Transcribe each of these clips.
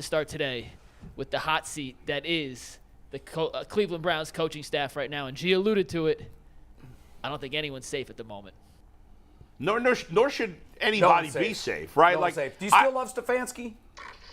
to start today with the hot seat that is the Cleveland Browns coaching staff right now. And G alluded to it. I don't think anyone's safe at the moment. Nor should anybody be safe, right? No safe. Do you still love Stefanski?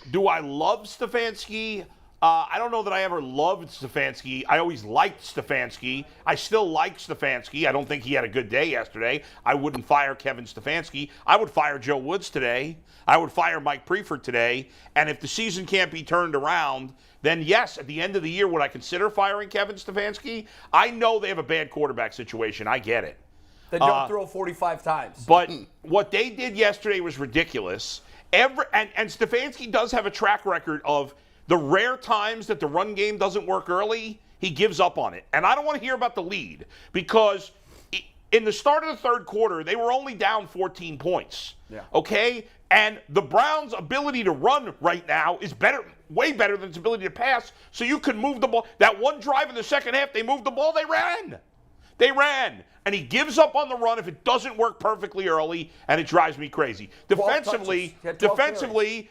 Do I love Stefanski? I don't know that I ever loved Stefanski. I always liked Stefanski. I still like Stefanski. I don't think he had a good day yesterday. I wouldn't fire Kevin Stefanski. I would fire Joe Woods today. I would fire Mike Preifert today. And if the season can't be turned around, then yes, at the end of the year, would I consider firing Kevin Stefanski? I know they have a bad quarterback situation. I get it. Then don't throw 45 times. But what they did yesterday was ridiculous. And Stefanski does have a track record of the rare times that the run game doesn't work early, he gives up on it. And I don't want to hear about the lead because in the start of the third quarter, they were only down 14 points. Yeah. Okay? And the Browns' ability to run right now is better, way better than its ability to pass. So you can move the ball. That one drive in the second half, they moved the ball, they ran. They ran. And he gives up on the run if it doesn't work perfectly early, and it drives me crazy. Defensively,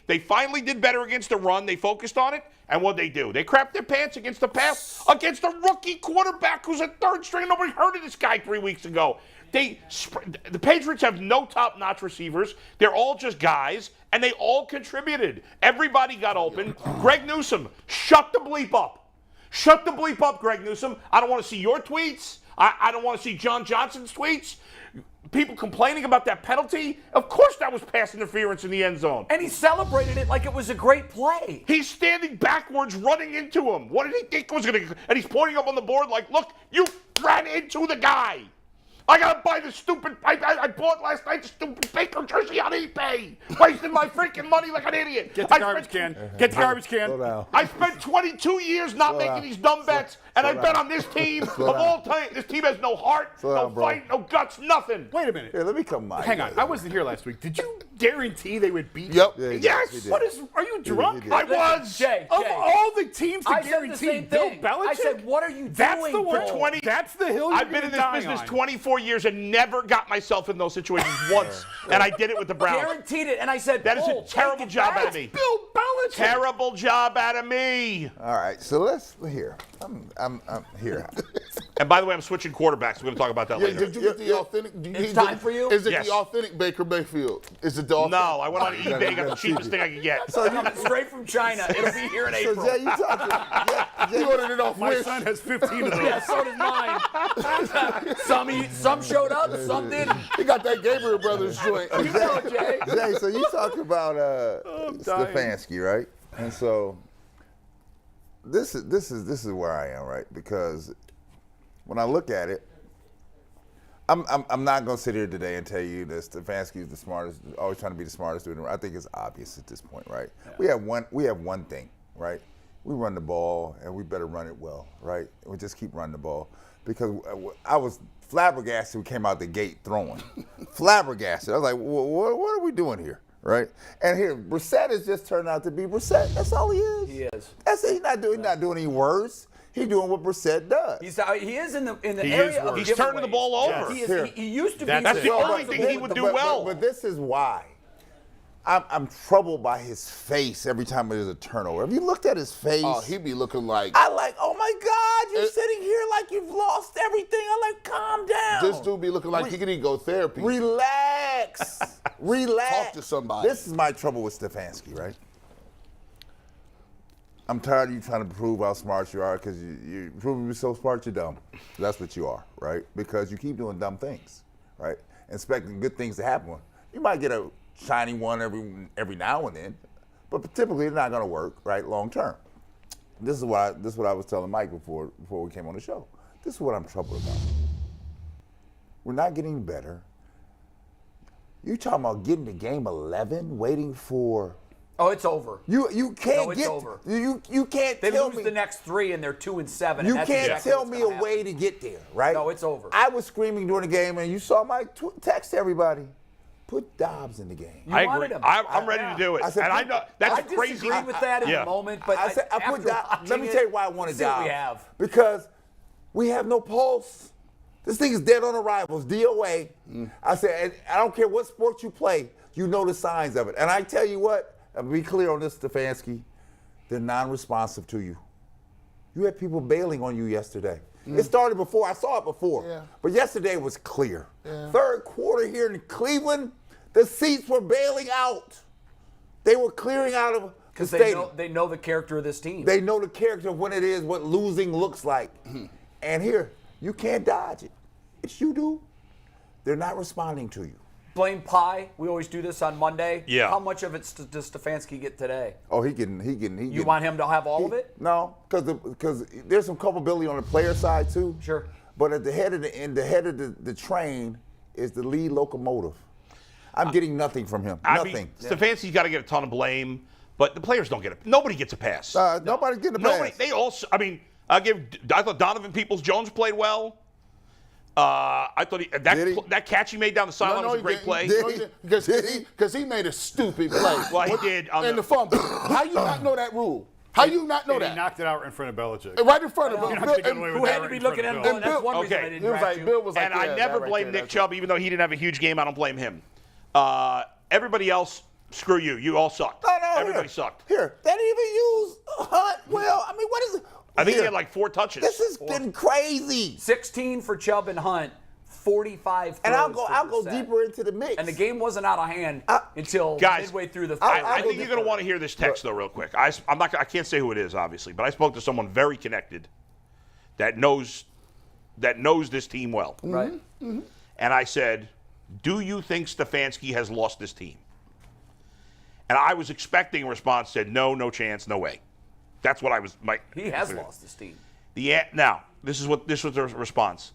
they finally did better against the run. They focused on it, and what'd they do? They crapped their pants against the pass against a rookie quarterback who's a third string. Nobody heard of this guy 3 weeks ago. The Patriots have no top-notch receivers. They're all just guys, and they all contributed. Everybody got open. Greg Newsom, shut the bleep up. Shut the bleep up, Greg Newsom. I don't want to see your tweets. I don't want to see John Johnson's tweets. People complaining about that penalty. Of course that was pass interference in the end zone. And he celebrated it like it was a great play. He's standing backwards running into him. What did he think was going to... And he's pointing up on the board like, look, you ran into the guy. I got to buy the stupid... I bought last night the stupid Baker jersey on eBay. Wasting my freaking money like an idiot. Get the garbage can. Get the garbage can. I spent 22 years not making these dumb bets, and I bet on this team of all time. This team has no heart, no fight, no guts, nothing. Wait a minute. Here, let me come by. Hang on. I wasn't here last week. Did you guarantee they would beat Yep. you? Yes. What is? Are you drunk? I was. Jay, Of all the teams to I said the guarantee same Bill thing. Belichick? I said, what are you That's doing, the one. Bill? 20. That's the hill you're I've been in this business 24 years and never got myself in those situations once, and I did it with the Browns. Guaranteed it, and I said, That is a terrible job out of me. Bill Belichick. Terrible job out of me. All right, so let's here. I'm here. And by the way, I'm switching quarterbacks. We're going to talk about that later. Did you get the authentic? It's time for you? Is it Yes. the authentic Baker Mayfield? Is it the authentic? No, I went on eBay, got the cheapest thing I could get. Coming straight from China. It'll be here in So April. Jay, you talking? You ordered it off My Wish. son has 15 of those. Yeah, so did mine. Some showed up, some didn't. He got that Gabriel Brothers joint. You know, Jay. Jay, so you talk about Stefanski, right? And so this is where I am, right? Because when I look at it, I'm not going to sit here today and tell you that Stefanski is the smartest, always trying to be the smartest dude. I think it's obvious at this point, right? Yeah. We have one thing, right? We run the ball, and we better run it well, right? We just keep running the ball because I was flabbergasted. We came out the gate throwing, flabbergasted. I was like, what are we doing here, right? And here, Brissett has just turned out to be Brissett. That's all he is. He is. That's it. He's not doing any worse. He's doing what Brissett does. He is in the area of He's turning the ball over. He used to be. That's the only thing he would do well. But this is why. I'm troubled by his face every time there's a turnover. Have you looked at his face? Oh, he be looking like. Oh my God, you're sitting here like you've lost everything. I'm like, calm down. This dude be looking like he could go therapy. Relax. Relax. Talk to somebody. This is my trouble with Stefanski, right? I'm tired of you trying to prove how smart you are because you proving you're so smart, you're dumb. That's what you are, right? Because you keep doing dumb things, right? Expecting good things to happen. You might get a shiny one every now and then, but typically it's not going to work, right, long term. This is what I was telling Mike before we came on the show. This is what I'm troubled about. We're not getting better. You talking about getting to game 11, waiting for. Oh, it's over. You can't it's get over. You can't They tell lose me the next 3 and they're 2-7. you and that's can't exactly tell what's me gonna a way happen. to get there, right? No, it's over. I was screaming during the game, and you saw my text to everybody. Put Dobbs in the game. You I wanted agree. him. I'm ready to do it. I said, and I know that's I crazy. disagreed with that in the moment, but I said I put after Dobbs. watching Let me it, tell you why I wanted see what Dobbs. we have. Because we have no pulse. This thing is dead on arrivals, DOA. I said, and I don't care what sport you play, you know the signs of it. And I tell you what, I'll be clear on this, Stefanski. they're non-responsive to you. You had people bailing on you yesterday. It started before. I saw it before. Yeah. But yesterday was clear. Yeah. Third quarter here in Cleveland, the seats were bailing out. They were clearing out of the Because stadium. they know the character of this team. They know the character of when it is, what losing looks like. And here, you can't dodge it. It's you, dude. They're not responding to you. Blame Pie. We always do this on Monday. Yeah. How much of it does Stefanski get today? Oh, he can. You want him to have all of it? No, because there's some culpability on the player side too. Sure. But at the head of the train is the lead locomotive. I'm getting nothing from him. I Nothing. mean, Stefanski's got to get a ton of blame, but the players don't get it. Nobody gets a pass. Nobody's getting a Nobody. pass. They also. I mean, I thought Donovan Peoples-Jones played well. I thought Did he? that catch he made down the sideline was a great play. Because he made a stupid play. Well, he did. And the fumble. How you not know that rule? How you not know And that? he knocked it out in front of Belichick. Right in front of him. You're not gonna get away with Who that had to right be in front looking of at him Bill. going, that's one reason I Okay. didn't He was draft like, you. Bill was like, And yeah, I that never right blame there, Nick that's Chubb, even though he didn't have a huge game. I don't blame him. Everybody else, screw you. You all sucked. No, Everybody here. sucked. Here, they didn't even use Hunt. Well, I mean, what is it? I think he Here. had like 4 touches. This is getting crazy. 16 for Chubb and Hunt, 45 And I'll throws go. for I'll go Brissett. deeper into the mix. And the game wasn't out of hand until Guys, midway through the I I'll go think you're going to want to hear this text though, real quick. I can't say who it is, obviously, but I spoke to someone very connected that knows this team well. Right. And I said, "Do you think Stefanski has lost this team?" And I was expecting a response. Said, "No chance, no way." That's what I was. He has lost this team. Now, this was the response.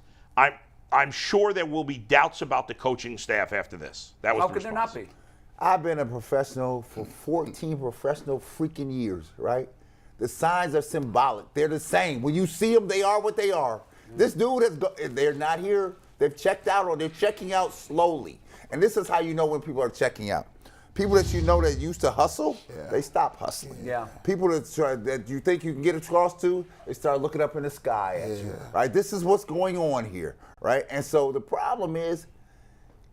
I'm sure there will be doubts about the coaching staff after this. That was How the could there not response. be? I've been a professional for 14 professional freaking years, right? The signs are symbolic. They're the same. When you see them, they are what they are. This dude they're not here. They've checked out or they're checking out slowly. And this is how you know when people are checking out. People that you know that used to hustle, they stop hustling. Yeah. People that you think you can get across to, they start looking up in the sky at you. Right? This is what's going on here. Right? And so the problem is,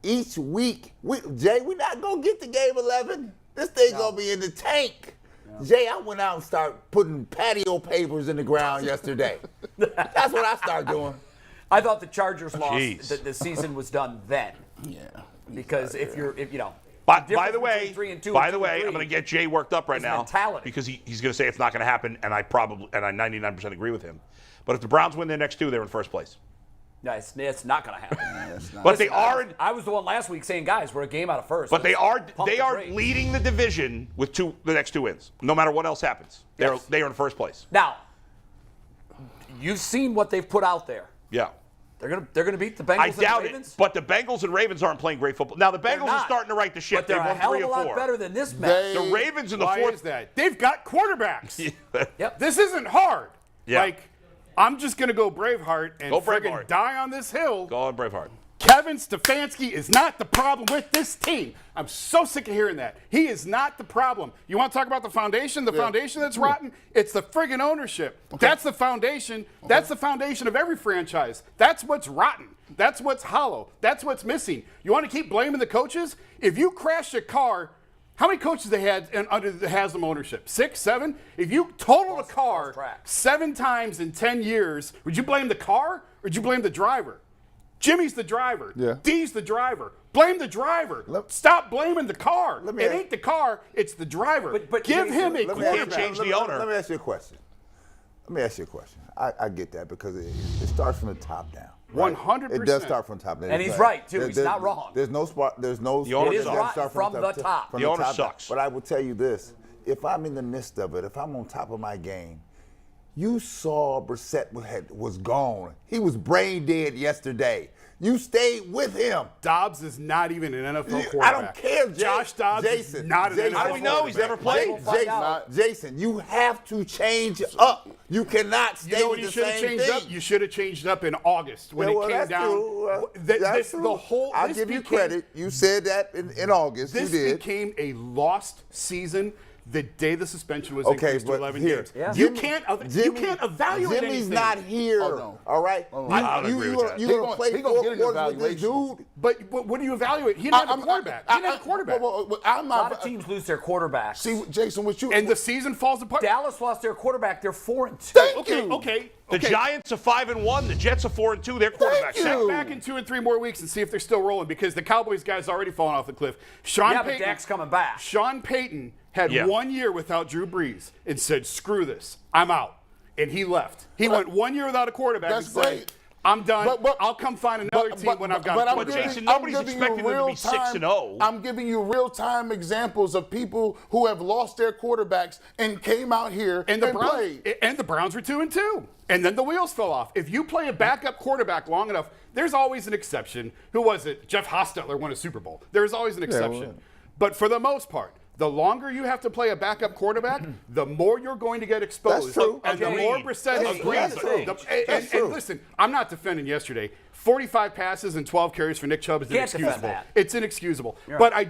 each week, Jay, we're not going to get to game 11. This thing going to be in the tank. Jay, I went out and started putting patio papers in the ground yesterday. That's what I started doing. I thought the Chargers lost. Jeez. The season was done then. Yeah. Because if you know. By difference the way, between 3 and 2 by and the 2 and way, 3 I'm going to get Jay worked up right is now mentality. because he's going to say it's not going to happen, and I 99% agree with him. But if the Browns win their next 2, they're in first place. No, it's not going to happen. But they are. I was the one last week saying, guys, we're a game out of first. But they are Pump the brakes. leading the division with the next 2 wins. No matter what else happens, they are in first place. Now, you've seen what they've put out there. Yeah. They're gonna beat the Bengals I and doubt Ravens. it. But the Bengals and Ravens aren't playing great football. Now the Bengals are not. starting to right the ship. But they're They've a won hell 3 of a or lot 4. better than this match. The Ravens in the Why fourth. is that? They've got quarterbacks. Yep. This isn't hard. Yeah. Like, I'm just going to go Braveheart and Go friggin' Braveheart. die on this hill. Go on, Braveheart. Kevin Stefanski is not the problem with this team. I'm so sick of hearing that. He is not the problem. You want to talk about the foundation? The foundation that's rotten? It's the friggin' ownership. That's the foundation. That's the foundation of every franchise. That's what's rotten. That's what's hollow. That's what's missing. You want to keep blaming the coaches? If you crash a car, how many coaches they had under the Haslam ownership? 6, 7? If you totaled a car 7 times in 10 years, would you blame the car or would you blame the driver? Jimmy's the driver. Yeah. D's the driver. Blame the driver. Stop blaming the car. Let me It ask- ain't the car, it's the driver. But Give him a Let me quarterback. change the owner. Let me ask you a question. I get that because it starts from the top down. right? 100%. It does start from the top down. And he's right, too. He's not wrong. There's no spot. There's no. The owner It is sucks. rotten from the top. The owner down. sucks. But I will tell you this: if I'm in the midst of it, if I'm on top of my game, you saw Brissett was gone. He was brain dead yesterday. You stayed with him. Dobbs is not even an NFL quarterback. I don't care, Josh Dobbs Jason, is not an Jason, NFL How do we know? He's never played. Jason, you have to change up. You cannot stay You know with what you the should have same changed thing. up? You should have changed up in August when Yeah, it well, came that's down. true. This- true. The whole, I'll this give you became- credit. You said that in August. This you did. became a lost season. the day the suspension was Okay, increased to but 11 here, games. Yeah. You can't evaluate Jimmy's anything. not here. Oh, no. All right. I don't agree with that. You're He gonna gonna- play he gonna 4 get an quarters with this evaluation. dude. But what do you evaluate? He didn't have a quarterback. He didn't have a quarterback. I'm A not. lot of teams lose their quarterbacks. See, Jason, what you And the season falls apart. Dallas lost their quarterback. They're 4-2. Thank Okay, you. okay. The okay. Giants are 5-1. The Jets are 4-2. Their quarterback's you. set. Check back in 2 and 3 more weeks and see if they're still rolling because the Cowboys guys already fallen off the cliff. Sean Yeah, but Payton, Dak's coming back. Sean Payton had Yeah. 1 year without Drew Brees and said, "Screw this, I'm out," and he left. He went 1 year without a quarterback. That's and said, great. I'm done. But- I'll come find another team when I've got a I'm quarterback. Jason, nobody's I'm giving expecting you them to be 6-0. I'm giving you real-time examples of people who have lost their quarterbacks and came out here And played. the Browns were 2 and 2, and then the wheels fell off. If you play a backup quarterback long enough, there's always an exception. Who was it? Jeff Hostetler won a Super Bowl. There's always an exception. well. But for the most part, the longer you have to play a backup quarterback, the more you're going to get exposed. That's true. And the Agreed. more Brissett That's is true. That's true. That's true. And listen, I'm not defending yesterday. 45 passes and 12 carries for Nick Chubb is Can't defend inexcusable. that. It's inexcusable. You're But right.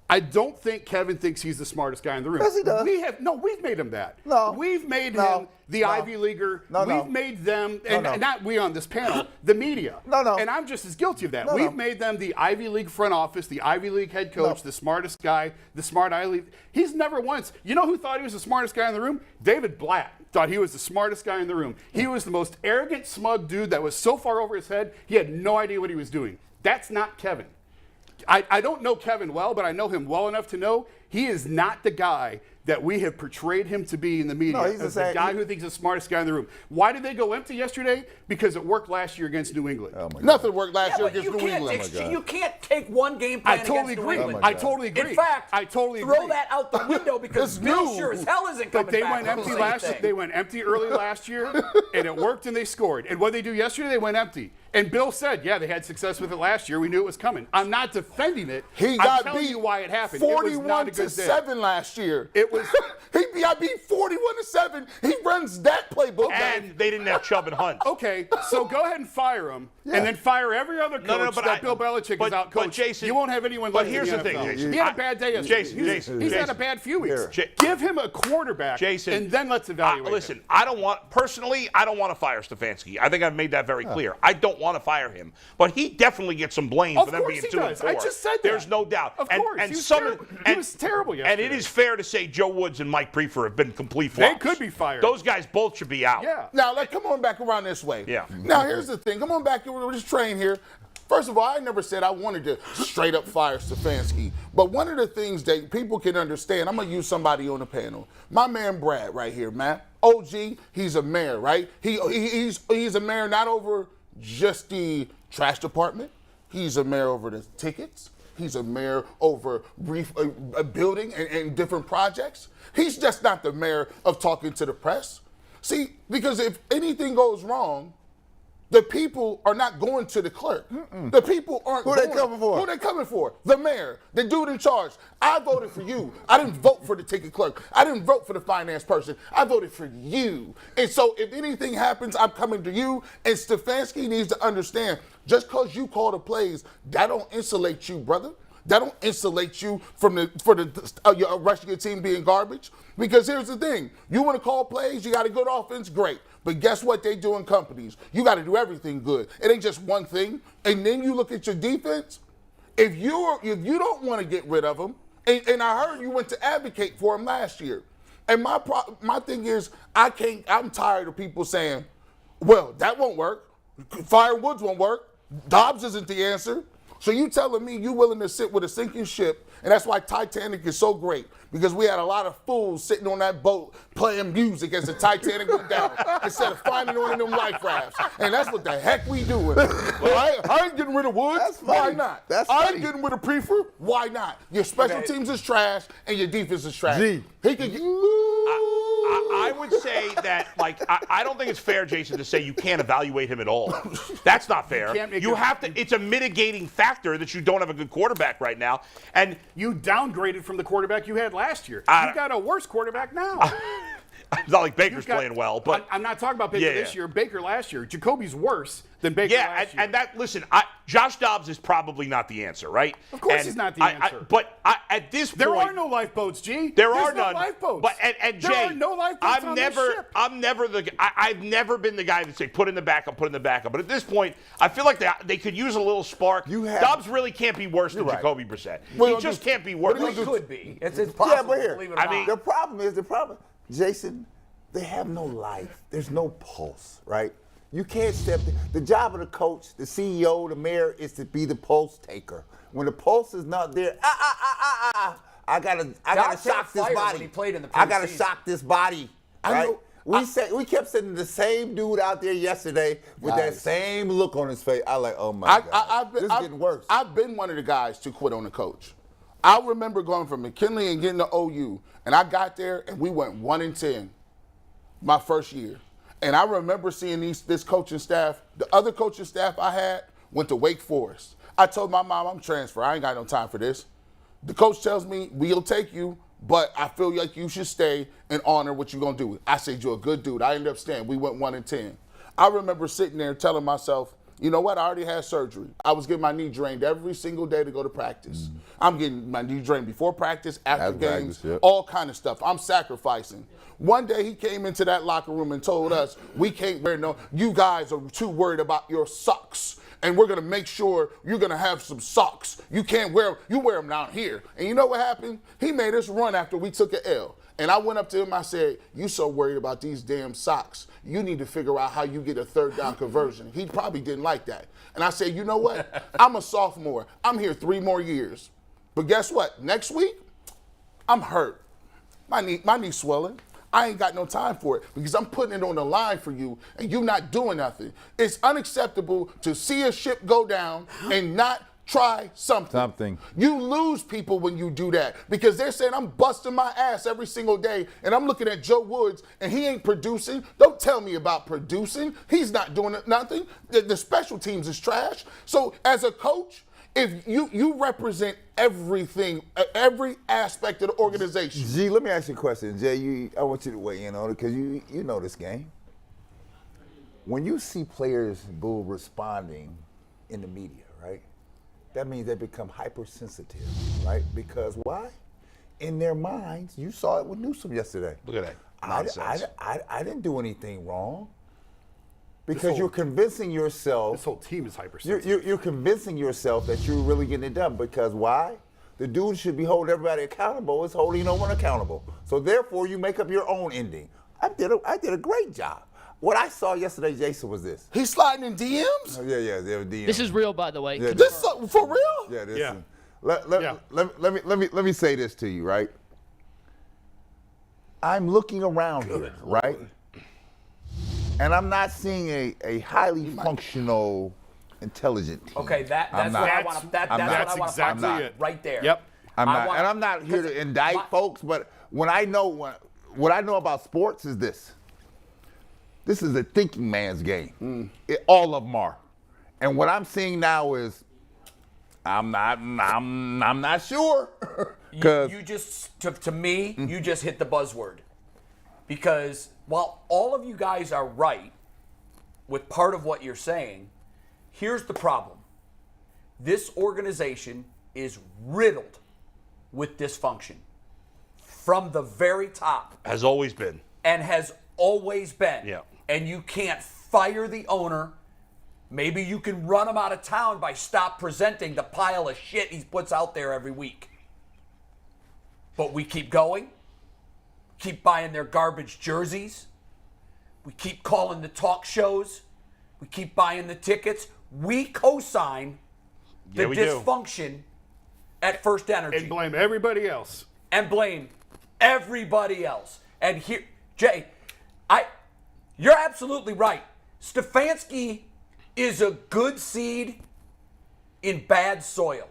I don't think Kevin thinks he's the smartest guy in the room. Yes, he does. We've made him that. No. We've made No. him the No. Ivy Leaguer. No, no. We've made them, and no. not we on this panel, the media. No, no. And I'm just as guilty of that. No, We've no. made them the Ivy League front office, the Ivy League head coach, No. the smartest guy, the smart Ivy League. He's never once. You know who thought he was the smartest guy in the room? David Blatt thought he was the smartest guy in the room. He was the most arrogant, smug dude that was so far over his head, he had no idea what he was doing. That's not Kevin. I don't know Kevin well, but I know him well enough to know he is not the guy that we have portrayed him to be in the media No, he's as the the same- guy who thinks he's the smartest guy in the room. Why did they go empty yesterday? Because it worked last year against New England. Oh my God. Nothing worked last Yeah, year but against you New can't, England. you can't take one game I plan totally against New agree. England. I totally agree. In fact, I totally throw agree. that out the window because It's Bill new. sure as hell isn't coming But they back went from the empty same last. thing. They went empty early last year, and it worked, and they scored. And what did they do yesterday? They went empty. And Bill said, "Yeah, they had success with it last year. We knew it was coming." I'm not defending it. He I'm got telling beat you why it happened. It was not a good day. 41-7 last year. It was. He got beat 41-7. He runs that playbook. And they didn't have Chubb and Hunt. Okay, so go ahead and fire him, and then fire every other coach that Bill Belichick is out coached. Jason, you won't have anyone but left here's in the the thing, NFL. Jason. He had a bad day yesterday. Jason, He's had Jason. a bad few weeks. Here. Give him a quarterback, Jason, and then let's evaluate listen, him. I don't want to fire Stefanski. I think I've made that very clear. I don't want to fire him, but he definitely gets some blame Of for them course being he 2 and does. 4. I just said that. There's no doubt. Of And- course. and He was some- terrible. He and- was terrible And yesterday. it is fair to say Joe Woods and Mike Prefer have been complete flops. They could be fired. Those guys both should be out. Yeah. Now, come on back around this way. Yeah. Now, here's the thing. Come on back. We're just train here. First of all, I never said I wanted to straight up fire Stefanski. But one of the things that people can understand, I'm going to use somebody on the panel. My man Brad right here, man. OG, he's a mayor, right? He's a mayor not over just the trash department. He's a mayor over the tickets. He's a mayor over a building and different projects. He's just not the mayor of talking to the press. See, because if anything goes wrong, the people are not going to the clerk. The people aren't Who going. they coming for? Who they coming for? The mayor, the dude in charge. I voted for you. I didn't vote for the ticket clerk. I didn't vote for the finance person. I voted for you. And so if anything happens, I'm coming to you. And Stefanski needs to understand, just because you call the plays, that don't insulate you, brother. That don't insulate you from your rest of your team being garbage. Because here's the thing. You want to call plays, you got a good offense, great. But guess what they do in companies? You got to do everything good. It ain't just one thing. And then you look at your defense. If you don't want to get rid of them, and I heard you went to advocate for him last year. And my thing is, I'm tired of people saying, well, that won't work. Firing Woods won't work. Dobbs isn't the answer. So you telling me you willing to sit with a sinking ship, and that's why Titanic is so great, because we had a lot of fools sitting on that boat playing music as the Titanic went down instead of finding one of them life rafts. And that's what the heck we doing. Well, I ain't getting rid of Woods. That's funny. Why not? That's I funny. ain't getting rid of Prefer. Why not? Your special teams is trash, and your defense is trash. G. He could get... I would say that, I don't think it's fair, Jason, to say you can't evaluate him at all. That's not fair. You have to. It's a mitigating factor that you don't have a good quarterback right now, and You downgraded from the quarterback you had last year. You got a worse quarterback now. It's not like Baker's You've got- playing well, but I'm not talking about Baker this year. Baker last year. Jacoby's worse than Baker last year. and that listen, Josh Dobbs is probably not the answer, right? Of course And he's not the answer. But at this There point, are no lifeboats, G. There There's are no none. lifeboats. But and there Jay, are no lifeboats on this ship. I've never been the guy that say put in the backup. But at this point, I feel like they could use a little spark. Dobbs really can't be worse than right. Jacoby Brissett. Well, He just can't be worse. It could be. It's Yeah, possible. but here, Believe it or not. the problem, Jason, they have no life. There's no pulse, right? You can't step. The job of the coach, the CEO, the mayor is to be the pulse taker. When the pulse is not there, I gotta shock this fired body. when he played in the I gotta preseason. shock this body. Right? We kept sending the same dude out there yesterday with that same look on his face. I like, oh my God, this is getting worse. I've been one of the guys to quit on the coach. I remember going from McKinley and getting to OU, and I got there and we went 1-10 my first year. And I remember seeing this coaching staff, the other coaching staff I had went to Wake Forest. I told my mom, I'm transferring. I ain't got no time for this. The coach tells me, we'll take you, but I feel like you should stay and honor what you're going to do. I said, you're a good dude. I ended up staying. We went 1-10. I remember sitting there telling myself, you know what? I already had surgery. I was getting my knee drained every single day to go to practice. I'm getting my knee drained before practice, after games, all kind of stuff. I'm sacrificing. One day he came into that locker room and told us, we can't wear you guys are too worried about your socks. And we're going to make sure you're going to have some socks. You can't wear them. You wear them down here. And you know what happened? He made us run after we took an L. And I went up to him, I said, you so worried about these damn socks. You need to figure out how you get a third down conversion. He probably didn't like that. And I said, you know what? I'm a sophomore. I'm here 3 more years. But guess what? Next week, I'm hurt. My knee's swelling. I ain't got no time for it because I'm putting it on the line for you and you not doing nothing. It's unacceptable to see a ship go down and not try something. You lose people when you do that because they're saying I'm busting my ass every single day and I'm looking at Joe Woods and he ain't producing. Don't tell me about producing. He's not doing nothing. The special teams is trash. So as a coach, if you represent everything, every aspect of the organization. G, let me ask you a question. Jay, I want you to weigh in on it because you know this game. When you see players responding in the media, right? That means they become hypersensitive, right? Because why? In their minds, you saw it with Newsom yesterday. Look at that nonsense. I didn't do anything wrong. Because you're convincing yourself. This whole team is hypersensitive. You're convincing yourself that you're really getting it done. Because why? The dude should be holding everybody accountable. Is holding no one accountable. So therefore, you make up your own ending. I did a great job. What I saw yesterday, Jason, was this. He's sliding in DMs? Oh, yeah, they were DMs. This is real, by the way. Yeah, This for real? Yeah, this Yeah. is. Let me say this to you, right? I'm looking around here, right? And I'm not seeing a highly functional, intelligent team. Okay, that's what I want to. That's what I want to exactly find it. right there. Yep. I'm not here to indict folks, but what I know about sports is this. This is a thinking man's game. All of them are. And what I'm seeing now is I'm not sure. You just to me, you just hit the buzzword. Because while all of you guys are right with part of what you're saying, here's the problem. This organization is riddled with dysfunction from the very top. Has always been. And has always been. Yeah. And you can't fire the owner. Maybe you can run him out of town by stop presenting the pile of shit he puts out there every week. But we keep going. Keep buying their garbage jerseys. We keep calling the talk shows. We keep buying the tickets. We co-sign the dysfunction at First Energy. And blame everybody else. And blame everybody else. And here, Jay, you're absolutely right. Stefanski is a good seed in bad soil.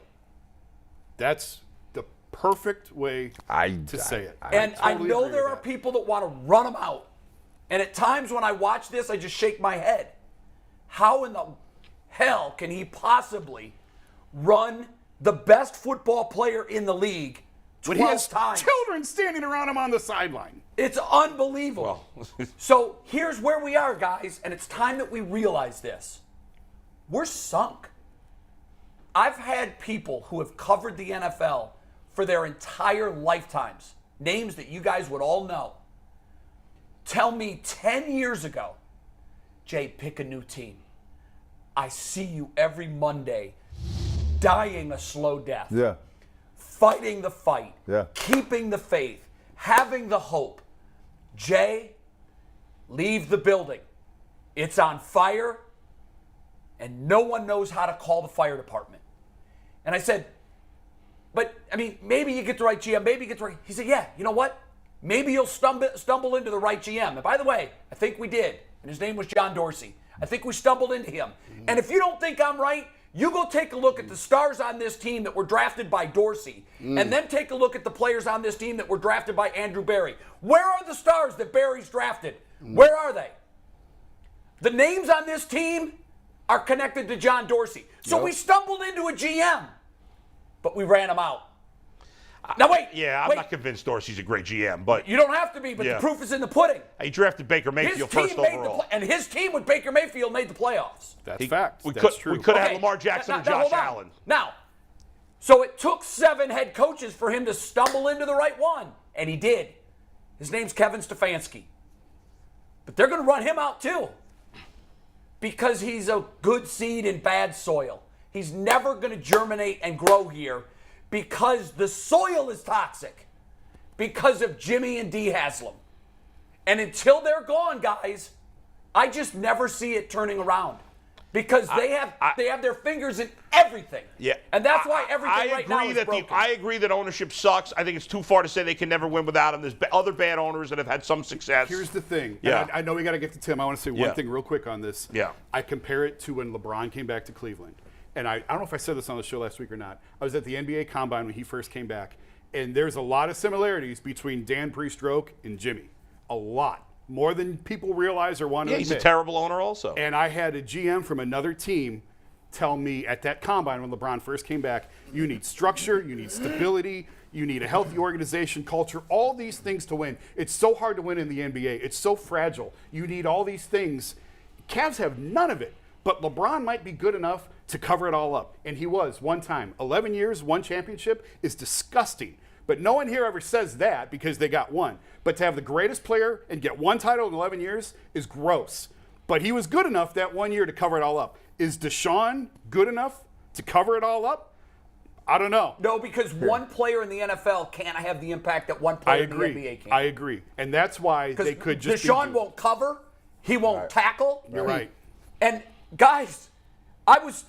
That's the perfect way to say it. And I totally know agree there with are that. people that want to run him out. And at times when I watch this, I just shake my head. How in the hell can he possibly run the best football player in the league when he 12 has times. children standing around him on the sideline. It's unbelievable. So here's where we are, guys, and it's time that we realize this. We're sunk. I've had people who have covered the NFL for their entire lifetimes, names that you guys would all know, tell me 10 years ago, Jay, pick a new team. I see you every Monday dying a slow death. Yeah. Fighting the fight. Yeah. Keeping the faith. Having the hope. Jay, leave the building. It's on fire, and no one knows how to call the fire department. And I said, but, I mean, maybe you get the right GM, maybe you get the right... He said, yeah, you know what? Maybe you'll stumble into the right GM. And by the way, I think we did. And his name was John Dorsey. I think we stumbled into him. And if you don't think I'm right, you go take a look at the stars on this team that were drafted by Dorsey, and then take a look at the players on this team that were drafted by Andrew Berry. Where are the stars that Berry's drafted? Where are they? The names on this team are connected to John Dorsey. So we stumbled into a GM, but we ran him out. Now wait. Yeah, I'm not convinced Dorsey's a great GM, but You don't have to be, but the proof is in the pudding. He drafted Baker Mayfield first overall. And his team with Baker Mayfield made the playoffs. That's fact. We That's could, true. We could have had Lamar Jackson and Josh hold on. Allen. Now, so it took 7 head coaches for him to stumble into the right one, and he did. His name's Kevin Stefanski. But they're going to run him out too, because he's a good seed in bad soil. He's never going to germinate and grow here because the soil is toxic because of Jimmy and D. Haslam. And until they're gone, guys, I just never see it turning around because they have their fingers in everything. Yeah. And that's why everything right now is broken. I agree that ownership sucks. I think it's too far to say they can never win without him. There's other bad owners that have had some success. Here's the thing. Yeah. I know we got to get to Tim. I want to say one thing real quick on this. Yeah. I compare it to when LeBron came back to Cleveland. And I don't know if I said this on the show last week or not. I was at the NBA Combine when he first came back. And there's a lot of similarities between Dan Priestroke and Jimmy. A lot. More than people realize or want to admit. He's a terrible owner also. And I had a GM from another team tell me at that Combine when LeBron first came back, you need structure, you need stability, you need a healthy organization, culture, all these things to win. It's so hard to win in the NBA. It's so fragile. You need all these things. Cavs have none of it. But LeBron might be good enough to cover it all up. And he was one time. 11 years, 1 championship is disgusting. But no one here ever says that because they got 1. But to have the greatest player and get 1 title in 11 years is gross. But he was good enough that 1 year to cover it all up. Is Deshaun good enough to cover it all up? I don't know. No, because one player in the NFL can't have the impact that one player in the NBA can. I agree. And that's why they could just Deshaun won't cover. He won't tackle. You're right. And guys, I was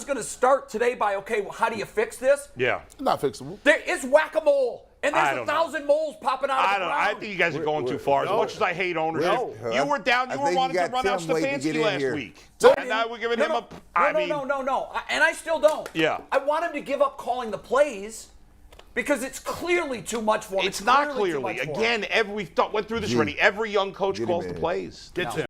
going to start today by, okay, well, how do you fix this? Yeah. Not fixable. There is whack-a-mole, and there's 1,000 moles popping out of the ground. I think you guys are going too far. As much as I hate ownership, you were down. You were wanting to run out Stefanski last week. And now we're giving him up. No. And I still don't. Yeah. I want him to give up calling the plays because it's clearly too much for him. It's not clearly. Again, we went through this already. Every young coach calls the plays. Get to him.